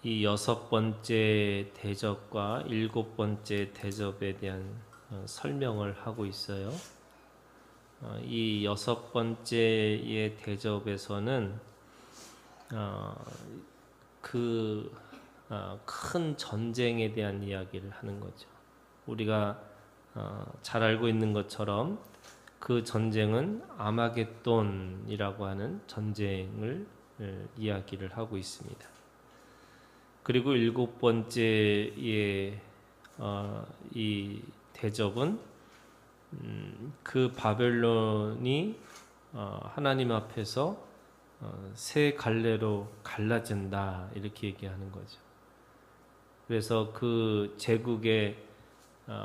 이 6번째 대접과 7번째 대접에 대한 설명을 하고 있어요. 이 6번째의 대접에서는 큰 전쟁에 대한 이야기를 하는 거죠. 우리가 잘 알고 있는 것처럼 그 전쟁은 아마겟돈이라고 하는 전쟁을 이야기를 하고 있습니다. 그리고 7번째의 이 대접은 그 바벨론이 하나님 앞에서 세 갈래로 갈라진다 이렇게 얘기하는 거죠. 그래서 그 제국의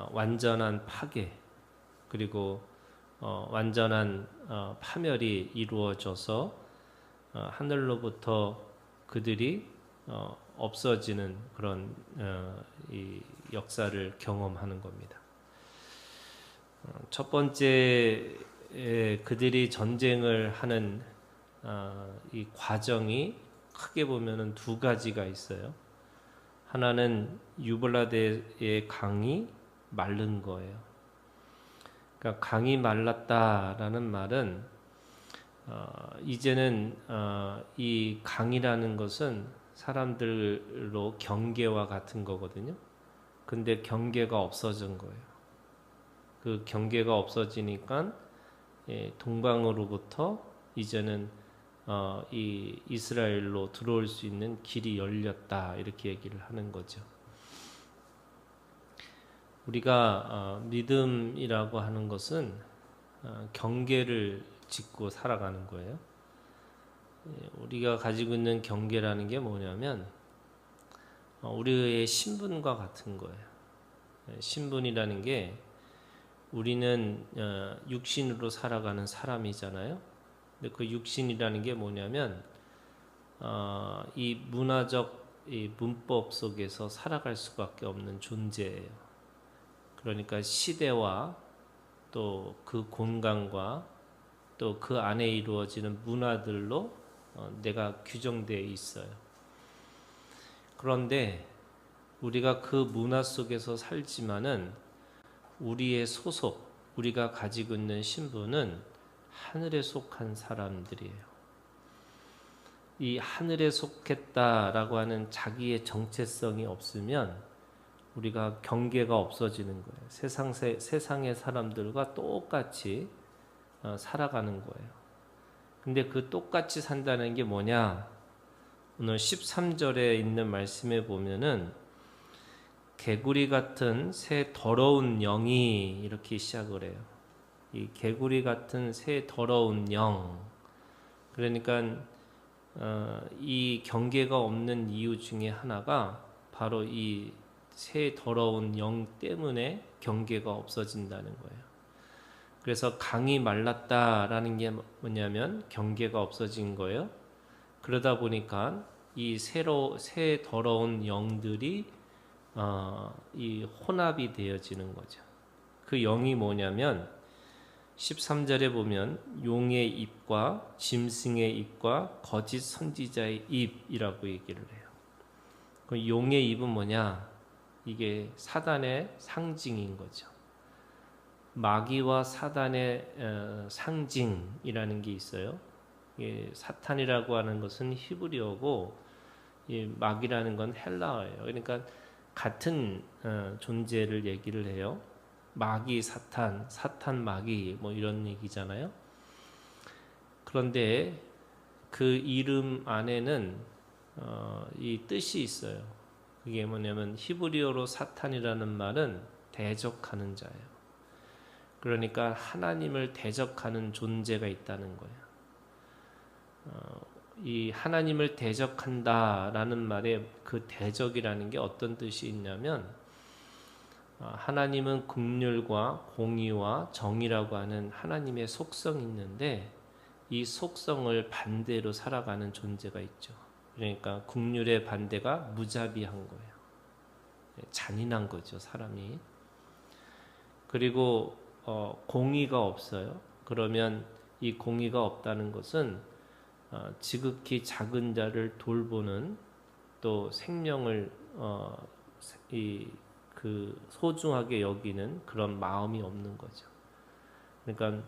완전한 파괴 그리고 완전한 파멸이 이루어져서 하늘로부터 그들이 없어지는 그런 이 역사를 경험하는 겁니다. 첫 번째 그들이 전쟁을 하는 이 과정이 크게 보면은 두 가지가 있어요. 하나는 유블라데의 강이 마른 거예요. 그러니까 강이 말랐다라는 말은 이제는 이 강이라는 것은 사람들로 경계와 같은 거거든요. 근데 경계가 없어진 거예요. 그 경계가 없어지니까 동방으로부터 이제는 이 이스라엘로 들어올 수 있는 길이 열렸다 이렇게 얘기를 하는 거죠. 우리가 믿음이라고 하는 것은 경계를 짓고 살아가는 거예요. 우리가 가지고 있는 경계라는 게 뭐냐면 우리의 신분과 같은 거예요. 신분이라는 게 우리는 육신으로 살아가는 사람이잖아요. 근데 그 육신이라는 게 뭐냐면 이 문화적 이 문법 속에서 살아갈 수밖에 없는 존재예요. 그러니까 시대와 또 그 공간과 또 그 안에 이루어지는 문화들로 내가 규정되어 있어요. 그런데 우리가 그 문화 속에서 살지만은 우리의 소속, 우리가 가지고 있는 신분은 하늘에 속한 사람들이에요. 이 하늘에 속했다라고 하는 자기의 정체성이 없으면 우리가 경계가 없어지는 거예요. 세상의 사람들과 똑같이 살아가는 거예요. 근데 그 똑같이 산다는 게 뭐냐? 오늘 13절에 있는 말씀에 보면은 개구리 같은 새 더러운 영이 이렇게 시작을 해요. 이 개구리 같은 새 더러운 영. 그러니까 이 경계가 없는 이유 중에 하나가 바로 이 새 더러운 영 때문에 경계가 없어진다는 거예요. 그래서 강이 말랐다라는 게 뭐냐면 경계가 없어진 거예요. 그러다 보니까 이 새 더러운 영들이 이 혼합이 되어지는 거죠. 그 영이 뭐냐면 13절에 보면 용의 입과 짐승의 입과 거짓 선지자의 입이라고 얘기를 해요. 그 용의 입은 뭐냐? 이게 사단의 상징인 거죠. 마귀와 사단의 상징이라는 게 있어요. 사탄이라고 하는 것은 히브리어고 마귀라는 건 헬라어예요. 그러니까 같은 존재를 얘기를 해요. 마귀 사탄, 사탄 마귀 뭐 이런 얘기잖아요. 그런데 그 이름 안에는 이 뜻이 있어요. 그게 뭐냐면 히브리어로 사탄이라는 말은 대적하는 자예요. 그러니까 하나님을 대적하는 존재가 있다는 거예요. 이 하나님을 대적한다라는 말에 그 대적이라는 게 어떤 뜻이 있냐면 하나님은 긍휼과 공의와 정의라고 하는 하나님의 속성이 있는데 이 속성을 반대로 살아가는 존재가 있죠. 그러니까 긍휼의 반대가 무자비한 거예요. 잔인한 거죠, 사람이. 그리고 공의가 없어요. 그러면 이 공의가 없다는 것은 지극히 작은 자를 돌보는 또 생명을 소중하게 여기는 그런 마음이 없는 거죠. 그러니까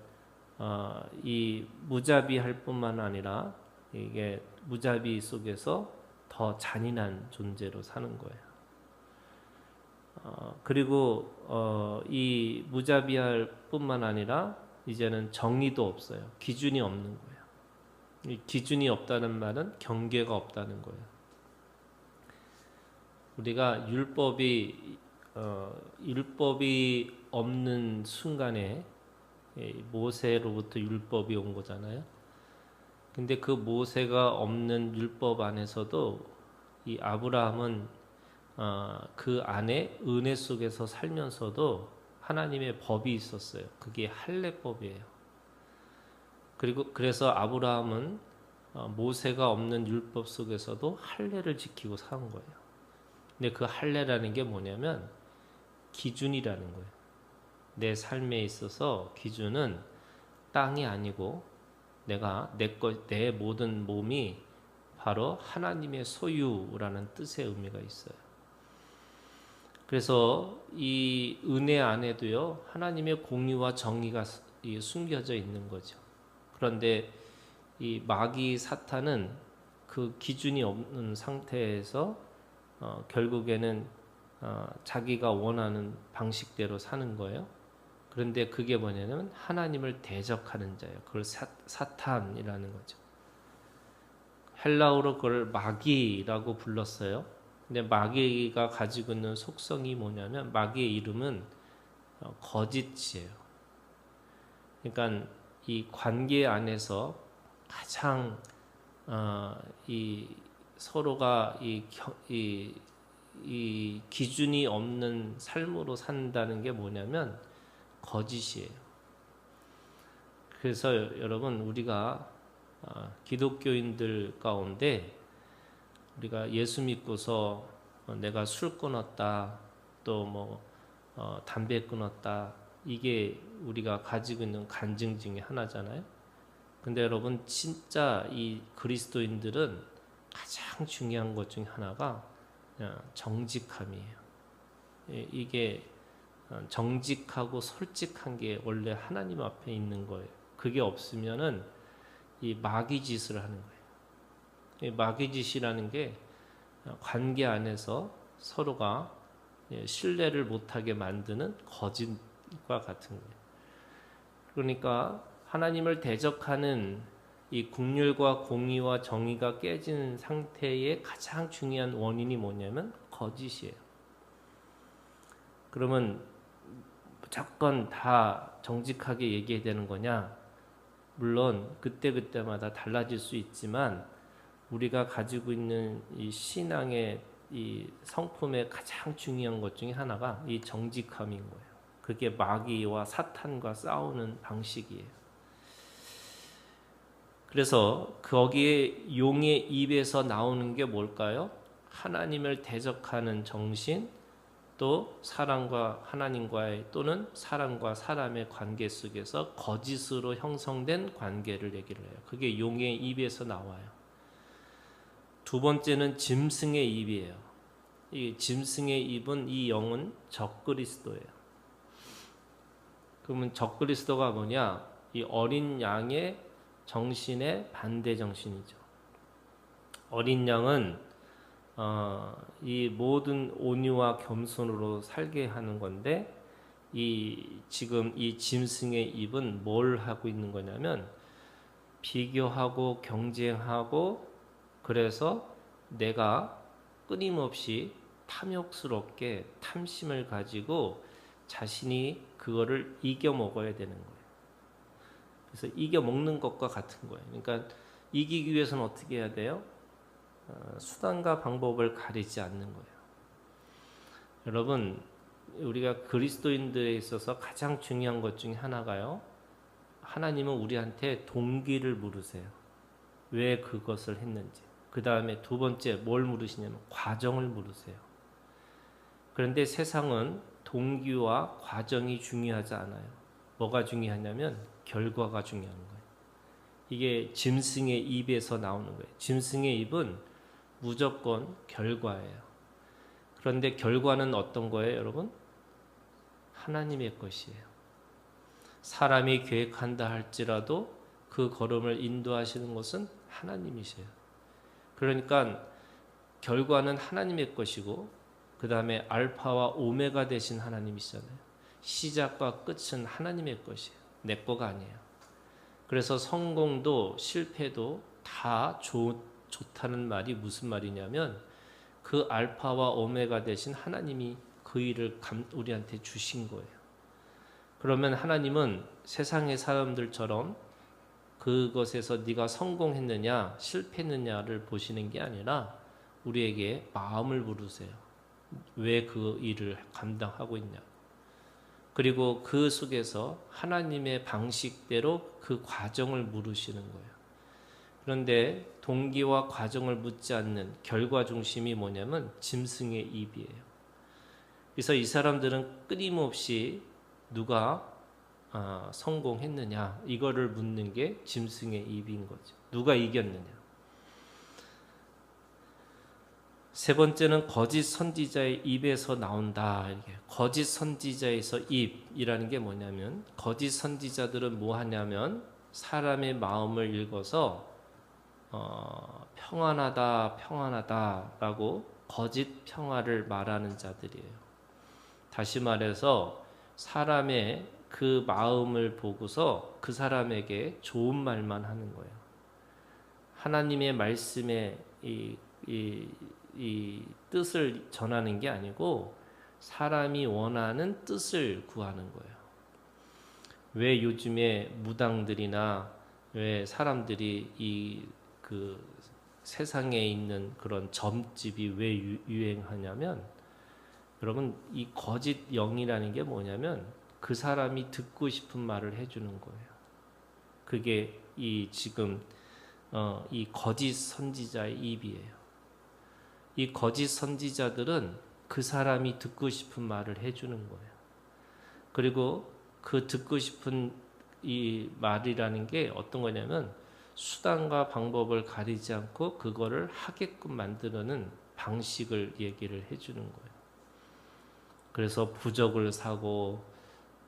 이 무자비할 뿐만 아니라 이게 무자비 속에서 더 잔인한 존재로 사는 거예요. 그리고 이 무자비할 뿐만 아니라 이제는 정의도 없어요. 기준이 없는 거예요. 이 기준이 없다는 말은 경계가 없다는 거예요. 우리가 율법이 없는 순간에 모세로부터 율법이 온 거잖아요. 근데 그 모세가 없는 율법 안에서도 이 아브라함은 그 안에 은혜 속에서 살면서도 하나님의 법이 있었어요. 그게 할례법이에요. 그래서 아브라함은 모세가 없는 율법 속에서도 할례를 지키고 산 거예요. 근데 그 할례라는 게 뭐냐면 기준이라는 거예요. 내 삶에 있어서 기준은 땅이 아니고 내 모든 몸이 바로 하나님의 소유라는 뜻의 의미가 있어요. 그래서 이 은혜 안에도요, 하나님의 공의와 정의가 숨겨져 있는 거죠. 그런데 이 마귀 사탄은 그 기준이 없는 상태에서 결국에는 자기가 원하는 방식대로 사는 거예요. 그런데 그게 뭐냐면 하나님을 대적하는 자예요. 그걸 사탄이라는 거죠. 헬라어로 그걸 마귀라고 불렀어요. 근데 마귀가 가지고 있는 속성이 뭐냐면 마귀의 이름은 거짓이에요. 그러니까 이 관계 안에서 가장 이 서로가 이 기준이 없는 삶으로 산다는 게 뭐냐면 거짓이에요. 그래서 여러분 우리가 기독교인들 가운데 우리가 예수 믿고서 내가 술 끊었다, 또 담배 끊었다, 이게 우리가 가지고 있는 간증 중에 하나잖아요. 근데 여러분 진짜 이 그리스도인들은 가장 중요한 것 중에 하나가 정직함이에요. 이게 정직하고 솔직한 게 원래 하나님 앞에 있는 거예요. 그게 없으면은 이 마귀 짓을 하는 거예요. 이 마귀 짓이라는 게 관계 안에서 서로가 신뢰를 못하게 만드는 거짓과 같은 거예요. 그러니까 하나님을 대적하는 이 국률과 공의와 정의가 깨진 상태의 가장 중요한 원인이 뭐냐면 거짓이에요. 그러면 무조건 다 정직하게 얘기해야 되는 거냐? 물론 그때그때마다 달라질 수 있지만 우리가 가지고 있는 이 신앙의 이 성품의 가장 중요한 것 중에 하나가 이 정직함인 거예요. 그게 마귀와 사탄과 싸우는 방식이에요. 그래서 거기에 용의 입에서 나오는 게 뭘까요? 하나님을 대적하는 정신, 또 사람과 하나님과의 또는 사람과 사람의 관계 속에서 거짓으로 형성된 관계를 얘기를 해요. 그게 용의 입에서 나와요. 두 번째는 짐승의 입이에요. 이 짐승의 입은 이 영은 적그리스도예요. 그러면 적그리스도가 뭐냐? 이 어린 양의 정신의 반대 정신이죠. 어린 양은 이 모든 온유와 겸손으로 살게 하는 건데 지금 이 짐승의 입은 뭘 하고 있는 거냐면 비교하고 경쟁하고 그래서 내가 끊임없이 탐욕스럽게 탐심을 가지고 자신이 그거를 이겨 먹어야 되는 거예요. 그래서 이겨 먹는 것과 같은 거예요. 그러니까 이기기 위해서는 어떻게 해야 돼요? 수단과 방법을 가리지 않는 거예요. 여러분, 우리가 그리스도인들에 있어서 가장 중요한 것 중에 하나가요. 하나님은 우리한테 동기를 물으세요. 왜 그것을 했는지. 그 다음에 두 번째 뭘 물으시냐면 과정을 물으세요. 그런데 세상은 동기와 과정이 중요하지 않아요. 뭐가 중요하냐면 결과가 중요한 거예요. 이게 짐승의 입에서 나오는 거예요. 짐승의 입은 무조건 결과예요. 그런데 결과는 어떤 거예요, 여러분? 하나님의 것이에요. 사람이 계획한다 할지라도 그 걸음을 인도하시는 것은 하나님이세요. 그러니까 결과는 하나님의 것이고 그 다음에 알파와 오메가 되신 하나님이시잖아요. 시작과 끝은 하나님의 것이에요. 내 거가 아니에요. 그래서 성공도 실패도 다 좋다는 말이 무슨 말이냐면 그 알파와 오메가 되신 하나님이 그 일을 우리한테 주신 거예요. 그러면 하나님은 세상의 사람들처럼 그것에서 네가 성공했느냐 실패했느냐를 보시는 게 아니라 우리에게 마음을 물으세요. 왜 그 일을 감당하고 있냐. 그리고 그 속에서 하나님의 방식대로 그 과정을 물으시는 거예요. 그런데 동기와 과정을 묻지 않는 결과 중심이 뭐냐면 짐승의 입이에요. 그래서 이 사람들은 끊임없이 누가 성공했느냐 이거를 묻는 게 짐승의 입인 거죠. 누가 이겼느냐. 세 번째는 거짓 선지자의 입에서 나온다. 이렇게. 거짓 선지자에서 입이라는 게 뭐냐면 거짓 선지자들은 뭐 하냐면 사람의 마음을 읽어서 평안하다 평안하다라고 거짓 평화를 말하는 자들이에요. 다시 말해서 사람의 그 마음을 보고서 그 사람에게 좋은 말만 하는 거예요. 하나님의 말씀의 이 뜻을 전하는 게 아니고 사람이 원하는 뜻을 구하는 거예요. 왜 요즘에 무당들이나 왜 사람들이 그 세상에 있는 그런 점집이 왜 유행하냐면 여러분 이 거짓 영이라는 게 뭐냐면 그 사람이 듣고 싶은 말을 해주는 거예요. 그게 지금 이 거짓 선지자의 입이에요. 이 거짓 선지자들은 그 사람이 듣고 싶은 말을 해주는 거예요. 그리고 그 듣고 싶은 이 말이라는 게 어떤 거냐면 수단과 방법을 가리지 않고 그거를 하게끔 만드는 방식을 얘기를 해주는 거예요. 그래서 부적을 사고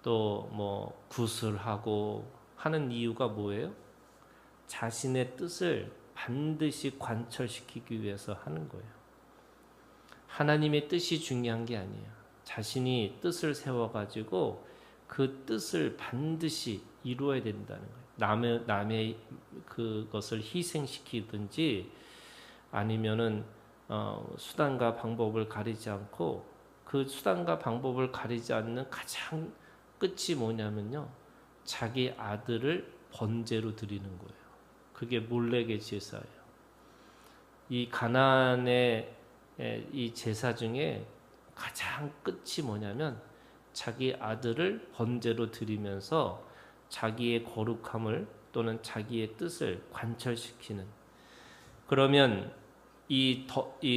또 뭐 구슬하고 하는 이유가 뭐예요? 자신의 뜻을 반드시 관철시키기 위해서 하는 거예요. 하나님의 뜻이 중요한 게 아니에요. 자신이 뜻을 세워가지고 그 뜻을 반드시 이루어야 된다는 거예요. 남의 그것을 희생시키든지 아니면은 수단과 방법을 가리지 않고 그 수단과 방법을 가리지 않는 가장 끝이 뭐냐면요. 자기 아들을 번제로 드리는 거예요. 그게 몰레의 제사예요. 이 가나안의 이 제사 중에 가장 끝이 뭐냐면 자기 아들을 번제로 드리면서 자기의 거룩함을 또는 자기의 뜻을 관철시키는. 그러면 이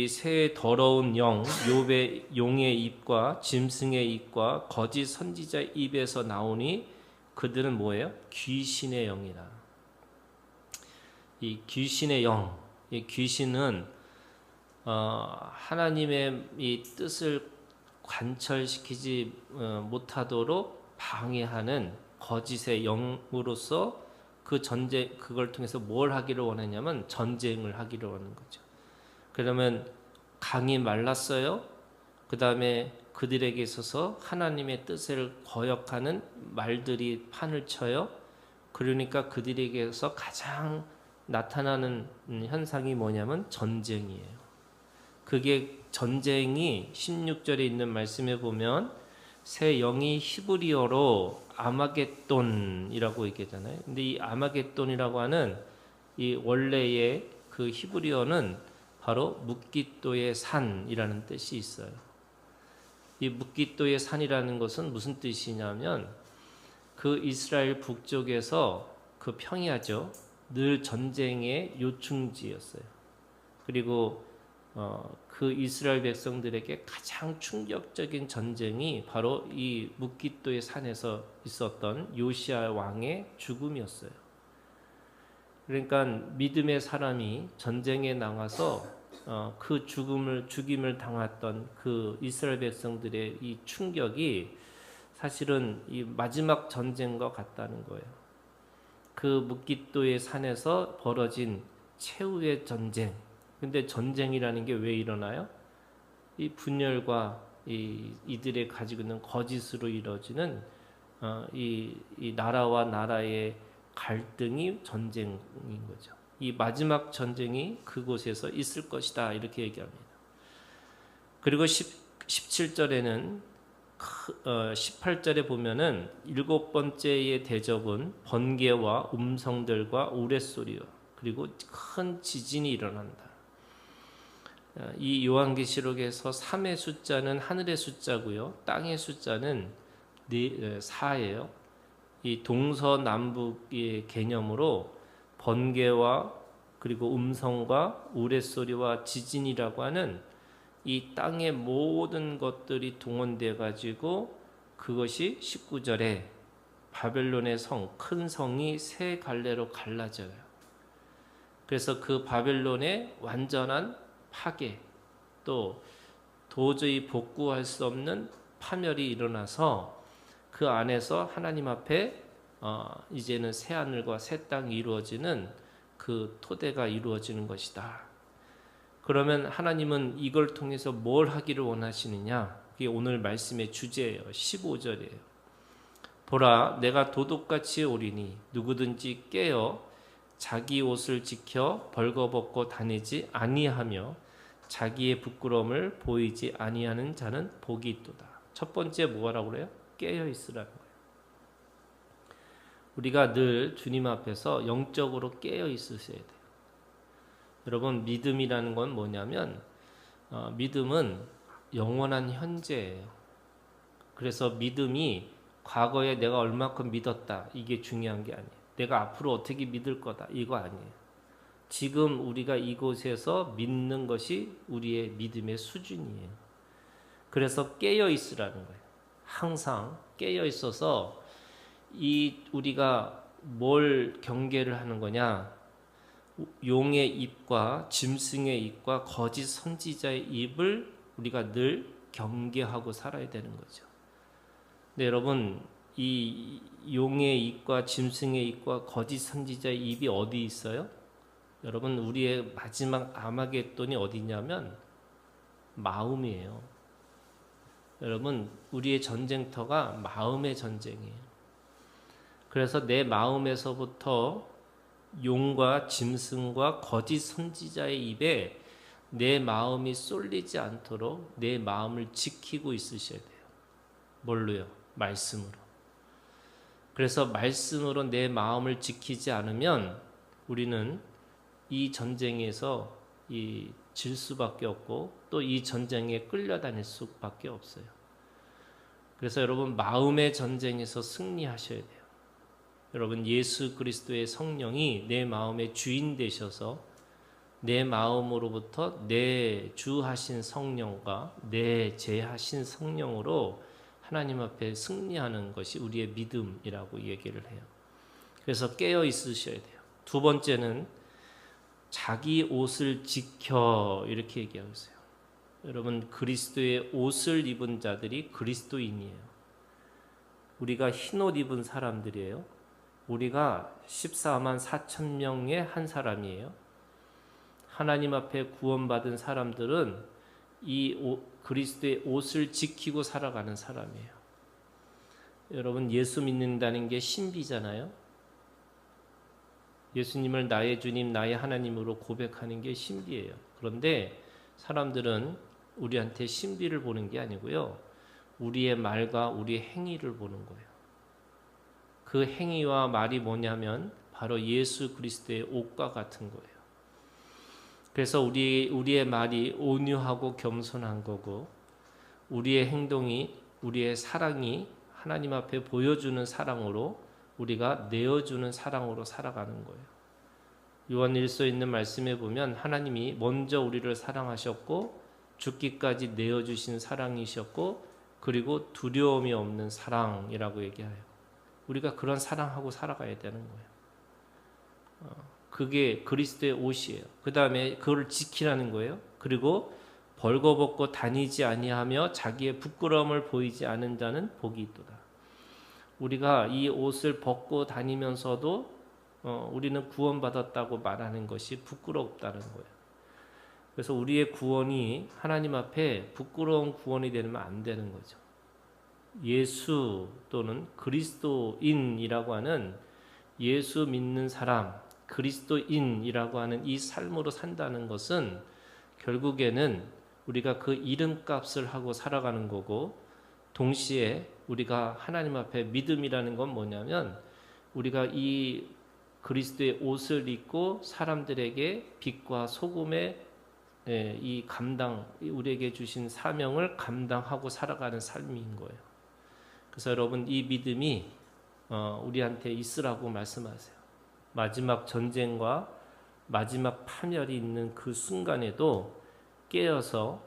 새 더러운 영, 욥의 용의 입과 짐승의 입과 거짓 선지자의 입에서 나오니 그들은 뭐예요? 귀신의 영이라. 이 귀신의 영, 이 귀신은 하나님의 이 뜻을 관철시키지 못하도록 방해하는 거짓의 영으로서 그 그걸 통해서 뭘 하기를 원하냐면 전쟁을 하기를 원하는 거죠. 그러면 강이 말랐어요. 그 다음에 그들에게 있어서 하나님의 뜻을 거역하는 말들이 판을 쳐요. 그러니까 그들에게서 가장 나타나는 현상이 뭐냐면 전쟁이에요. 그게 전쟁이 16절에 있는 말씀에 보면 새 영이 히브리어로 아마겟돈이라고 얘기하잖아요. 근데 이 아마겟돈이라고 하는 이 원래의 그 히브리어는 바로 뭇깃도의 산이라는 뜻이 있어요. 이 뭇깃도의 산이라는 것은 무슨 뜻이냐면 그 이스라엘 북쪽에서 그 평야죠. 늘 전쟁의 요충지였어요. 그리고 그 이스라엘 백성들에게 가장 충격적인 전쟁이 바로 이 뭇깃도의 산에서 있었던 요시야 왕의 죽음이었어요. 그러니까 믿음의 사람이 전쟁에 나가서 그 죽임을 당했던 그 이스라엘 백성들의 이 충격이 사실은 이 마지막 전쟁과 같다는 거예요. 그 뭇깃도의 산에서 벌어진 최후의 전쟁. 근데 전쟁이라는 게 왜 일어나요? 이 분열과 이들의 가지고 있는 거짓으로 이루어지는 이 나라와 나라의 갈등이 전쟁인 거죠. 이 마지막 전쟁이 그곳에서 있을 것이다 이렇게 얘기합니다. 그리고 17절에는 18절에 보면은 일곱 번째의 대접은 번개와 음성들과 우레소리와 그리고 큰 지진이 일어난다. 이 요한계시록에서 3의 숫자는 하늘의 숫자고요. 땅의 숫자는 4예요. 이 동서남북의 개념으로 번개와 그리고 음성과 우레소리와 지진이라고 하는 이 땅의 모든 것들이 동원되어 가지고 그것이 19절에 바벨론의 큰 성이 세 갈래로 갈라져요. 그래서 그 바벨론의 완전한 파괴 또 도저히 복구할 수 없는 파멸이 일어나서 그 안에서 하나님 앞에 이제는 새 하늘과 새 땅이 이루어지는 그 토대가 이루어지는 것이다. 그러면 하나님은 이걸 통해서 뭘 하기를 원하시느냐? 그게 오늘 말씀의 주제예요. 15절이에요. 보라, 내가 도둑같이 오리니 누구든지 깨어 자기 옷을 지켜 벌거벗고 다니지 아니하며 자기의 부끄러움을 보이지 아니하는 자는 복이 있도다. 첫 번째 뭐라고 그래요? 깨어 있으라는 거예요. 우리가 늘 주님 앞에서 영적으로 깨어 있으셔야 돼요. 여러분, 믿음이라는 건 뭐냐면 믿음은 영원한 현재예요. 그래서 믿음이 과거에 내가 얼마큼 믿었다 이게 중요한 게 아니에요. 내가 앞으로 어떻게 믿을 거다 이거 아니에요. 지금 우리가 이곳에서 믿는 것이 우리의 믿음의 수준이에요. 그래서 깨어 있으라는 거예요. 항상 깨어 있어서 우리가 뭘 경계를 하는 거냐? 용의 입과 짐승의 입과 거짓 선지자의 입을 우리가 늘 경계하고 살아야 되는 거죠. 근데 여러분, 이 용의 입과 짐승의 입과 거짓 선지자의 입이 어디 있어요? 여러분, 우리의 마지막 아마겟돈이 어디냐면 마음이에요. 여러분, 우리의 전쟁터가 마음의 전쟁이에요. 그래서 내 마음에서부터 용과 짐승과 거짓 선지자의 입에 내 마음이 쏠리지 않도록 내 마음을 지키고 있으셔야 돼요. 뭘로요? 말씀으로. 그래서 말씀으로 내 마음을 지키지 않으면 우리는 이 전쟁에서 질 수밖에 없고 또 이 전쟁에 끌려다닐 수밖에 없어요. 그래서 여러분, 마음의 전쟁에서 승리하셔야 돼요. 여러분, 예수 그리스도의 성령이 내 마음의 주인 되셔서 내 마음으로부터 내 주하신 성령과 내 제하신 성령으로 하나님 앞에 승리하는 것이 우리의 믿음이라고 얘기를 해요. 그래서 깨어 있으셔야 돼요. 두 번째는 자기 옷을 지켜 이렇게 얘기하고 있어요. 여러분, 그리스도의 옷을 입은 자들이 그리스도인이에요. 우리가 흰 옷 입은 사람들이에요. 우리가 14만 4천 명의 한 사람이에요. 하나님 앞에 구원받은 사람들은 그리스도의 옷을 지키고 살아가는 사람이에요. 여러분, 예수 믿는다는 게 신비잖아요. 예수님을 나의 주님, 나의 하나님으로 고백하는 게 신비예요. 그런데 사람들은 우리한테 신비를 보는 게 아니고요. 우리의 말과 우리의 행위를 보는 거예요. 그 행위와 말이 뭐냐면 바로 예수 그리스도의 옷과 같은 거예요. 그래서 우리의 말이 온유하고 겸손한 거고 우리의 행동이 우리의 사랑이 하나님 앞에 보여주는 사랑으로 우리가 내어주는 사랑으로 살아가는 거예요. 요한 1서에 있는 말씀에 보면 하나님이 먼저 우리를 사랑하셨고 죽기까지 내어주신 사랑이셨고 그리고 두려움이 없는 사랑이라고 얘기해요. 우리가 그런 사랑하고 살아가야 되는 거예요. 그게 그리스도의 옷이에요. 그 다음에 그걸 지키라는 거예요. 그리고 벌거벗고 다니지 아니하며 자기의 부끄러움을 보이지 않은 자는 복이 있도다. 우리가 이 옷을 벗고 다니면서도 우리는 구원받았다고 말하는 것이 부끄럽다는 거예요. 그래서 우리의 구원이 하나님 앞에 부끄러운 구원이 되면 안 되는 거죠. 예수 또는 그리스도인이라고 하는 예수 믿는 사람, 그리스도인이라고 하는 이 삶으로 산다는 것은 결국에는 우리가 그 이름값을 하고 살아가는 거고, 동시에 우리가 하나님 앞에 믿음이라는 건 뭐냐면 우리가 이 그리스도의 옷을 입고 사람들에게 빛과 소금의 이 감당, 우리에게 주신 사명을 감당하고 살아가는 삶인 거예요. 그래서 여러분, 이 믿음이 우리한테 있으라고 말씀하세요. 마지막 전쟁과 마지막 파멸이 있는 그 순간에도 깨어서,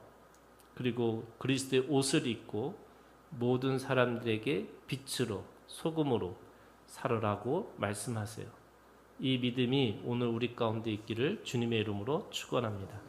그리고 그리스도의 옷을 입고 모든 사람들에게 빛으로 소금으로 살으라고 말씀하세요. 이 믿음이 오늘 우리 가운데 있기를 주님의 이름으로 축원합니다.